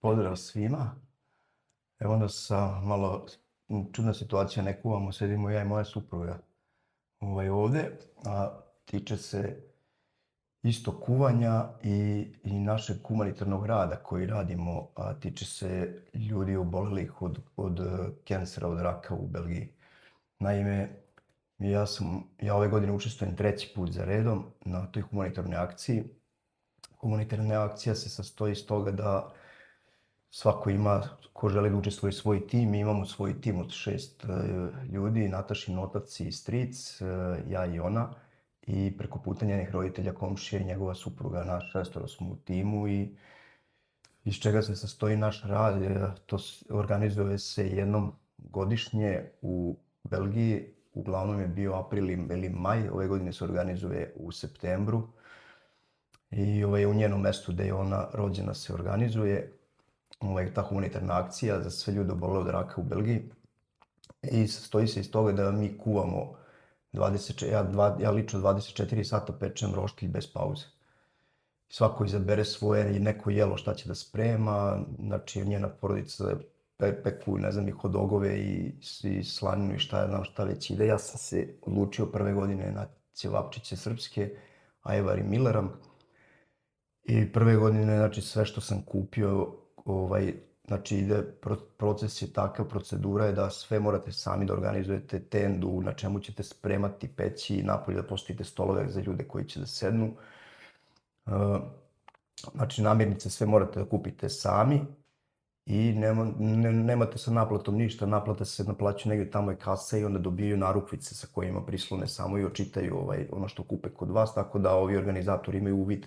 Pozdrav svima. Evo nas malo čudna situacija, ne kuvamo, sedimo ja i moja supruga ovde, a tiče se isto kuvanja i našeg humanitarnog rada koji radimo, a tiče se ljudi obolelih od kancera, od raka u Belgiji. Naime, ja ove godine učestvujem 3. put za redom na toj humanitarnoj akciji. Humanitarna akcija se sastoji iz toga da svako ima, ko želi da učestvuje svoj tim, mi imamo svoj tim od 6 ljudi, Natašin otac i stric, ja i ona, i preko puta njenih roditelja, komšije i njegova supruga, naš 6 smo u timu i iz čega se sastoji naš rad. To organizuje se jednom godišnje u Belgiji, uglavnom je bio april ili maj, ove godine se organizuje u septembru i u njenom mestu gde je ona rođena se organizuje ta humanitarna akcija za sve ljude obolele od raka u Belgiji i sastoji se iz toga da mi kuvamo ja lično 24 sata pečem roštilj bez pauze. Svako izabere svoje i neko jelo šta će da sprema, znači njena porodica peku, ne znam, i hodogove i slaninu i šta ja znam šta već ide. Ja sam se odlučio prve godine na ćevapčiće srpske, ajvar i mileram. I prve godine, znači, sve što sam kupio, znači, ide, proces je takav, procedura je da sve morate sami da organizujete, tendu, na čemu ćete spremati, peći, napolje da postavite stolove za ljude koji će da sednu. Znači, namirnice sve morate da kupite sami i nemate sa naplatom ništa, naplata se naplaćuje negdje, tamo je kasa i onda dobijaju narukvice sa kojima prislone samo i očitaju ono što kupe kod vas, tako da ovi organizatori imaju uvid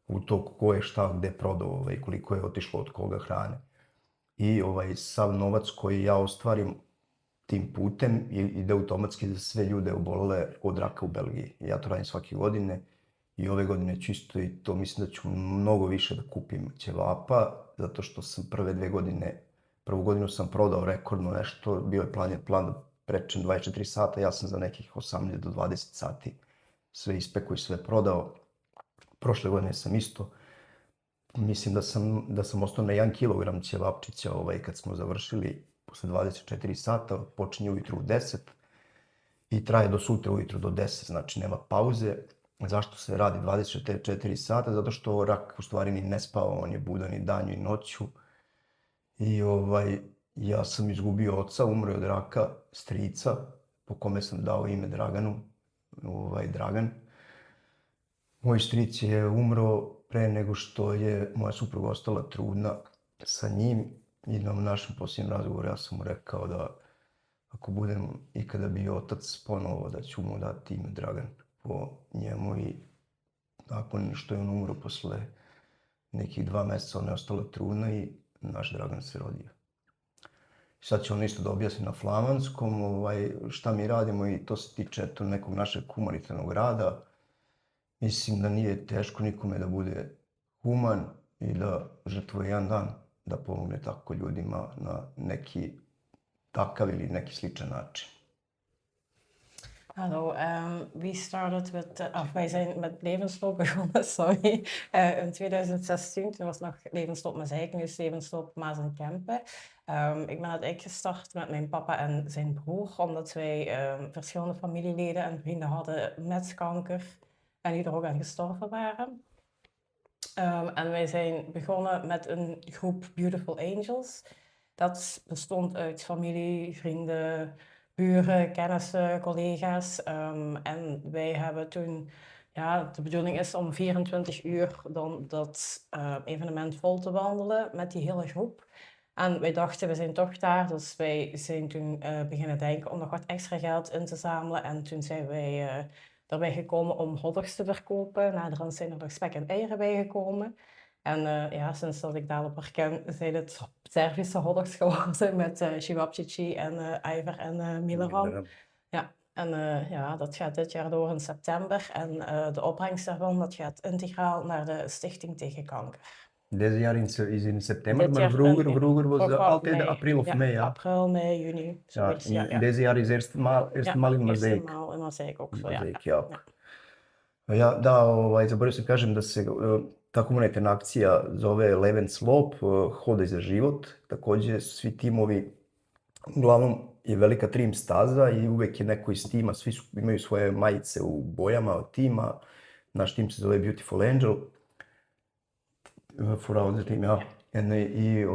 u to ko je šta gde prodao i koliko je otišlo od koga hrane. I sav novac koji ja ostvarim tim putem ide automatski za sve ljude obolele od raka u Belgiji. Ja to radim svake godine i ove godine ću isto i to mislim da ću mnogo više da kupim ćevapa, zato što sam prvu godinu sam prodao rekordno nešto, bio je plan da prečem 24 sata, ja sam za nekih 18 do 20 sati sve ispekao i sve prodao. Prošle godine sam isto, mislim da sam ostao na 1 kilogram ćevapčića kad smo završili posle 24 sata, počinje ujutru u 10 i traje do sutra ujutru do 10, znači nema pauze. Zašto se radi 24 sata? Zato što rak u stvari ni ne spava, on je budan i danju i noću. I ja sam izgubio oca, umro je od raka, strica, po kome sam dao ime Draganu, Dragan. Moj stric je umro pre nego što je moja supruga ostala trudna sa njim i na našem posljednjem razgovoru ja sam mu rekao da ako budem ikada bio otac ponovo da ću mu dati ime Dragan po njemu i nakon što je on umro posle nekih 2 meseca ona je ostala trudna i naš Dragan se rodio. Sad će on isto da objasni na flamanskom šta mi radimo i to se tiče nekog našeg humanitarnog rada. Mislim da nije teško nikome da bude human i da žrtvuje jedan dan da pomogne tako ljudima na neki takav ili neki sličan način. Hallo, we started wij zijn met Levensloop begonnen, sorry, in 2016. Toen was nog Levensloop Mazeik, nu is Levensloop Maas en Kempen. Ik ben eigenlijk gestart met mijn papa en zijn broer, omdat wij verschillende familieleden en vrienden hadden met kanker en die er ook aan gestorven waren. En wij zijn begonnen met een groep Beautiful Angels. Dat bestond uit familie, vrienden, buren, kennissen, collega's. En wij hebben toen, de bedoeling is om 24 uur dan dat evenement vol te wandelen met die hele groep. En wij dachten, we zijn toch daar, dus wij zijn toen beginnen denken om nog wat extra geld in te zamelen. En toen zijn wij daarbij gekomen om hotdogs te verkopen. Naderhand zijn er nog spek en eieren bijgekomen. En sinds dat ik Dalebor ken, zijn het Servische hotdogs geworden met cevapcici en ajvar en mileram. Ja, en dat gaat dit jaar door in september. En de opbrengst daarvan dat gaat integraal naar de Stichting tegen Kanker. Deze jaar is in september, maar vroeger was altijd april of mei. Ja, april, mei, juni. Deze jaar is eerst maal in Mazeik. Eerst in Mazeik ook zo, ja. Ja, da, zaboravio sam kažem da se ta humanitarna akcija zove Leven Slop, Hodaj za život. Takođe, svi timovi, uglavnom je velika trim staza i uvek je neko iz tima, svi imaju svoje majice u bojama od tima. Naš tim se zove Beautiful Angel. For our team, ja. I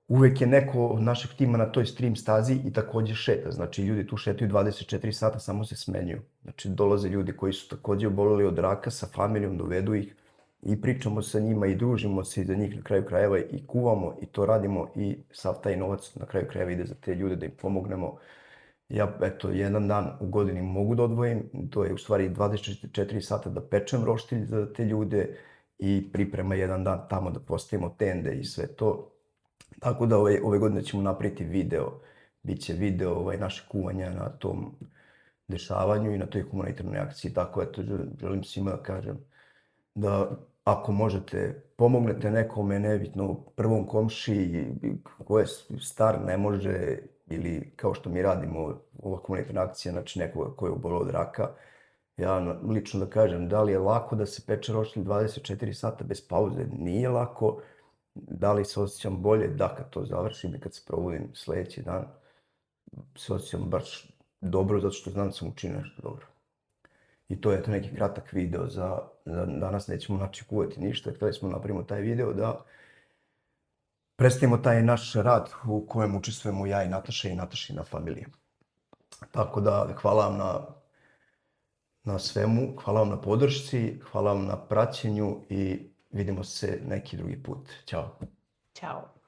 uvek je neko od našeg tima na toj stream stazi i takođe šeta. Znači, ljudi tu šetaju 24 sata, samo se smenjuju. Znači, dolaze ljudi koji su takođe oboleli od raka sa familijom, dovedu ih i pričamo sa njima i družimo se iza njih na kraju krajeva i kuvamo i to radimo i sav taj novac na kraju krajeva ide za te ljude da im pomognemo. Ja, eto, jedan dan u godini mogu da odvojim, to je u stvari 24 sata da pečem roštilj za te ljude i priprema jedan dan tamo da postavimo tende i sve to. Tako da ove godine ćemo napraviti video, bit će video naše kuvanja na tom dešavanju i na toj humanitarnoj akciji. Tako, eto, želim svima da kažem da ako možete, pomognete nekome, nebitno, prvom komšiji, ko je star, ne može, ili kao što mi radimo, ova humanitarna akcija, znači nekoga ko je oboleo od raka. Ja lično da kažem, da li je lako da se peče roštilj 24 sata bez pauze? Nije lako. Da li se osjećam bolje? Da, kad to završim i kad se probudim sledeći dan, se osjećam baš dobro, zato što znam da sam učinio nešto dobro. I to je eto neki kratak video za danas, nećemo znači kuvati ništa, hteli smo napravimo taj video da predstavimo taj naš rad u kojem učestvujemo ja i Nataša i Natašina familija. Tako da, hvala vam na svemu, hvala vam na podršci, hvala vam na praćenju i vidimo se neki drugi put. Ćao. Ćao.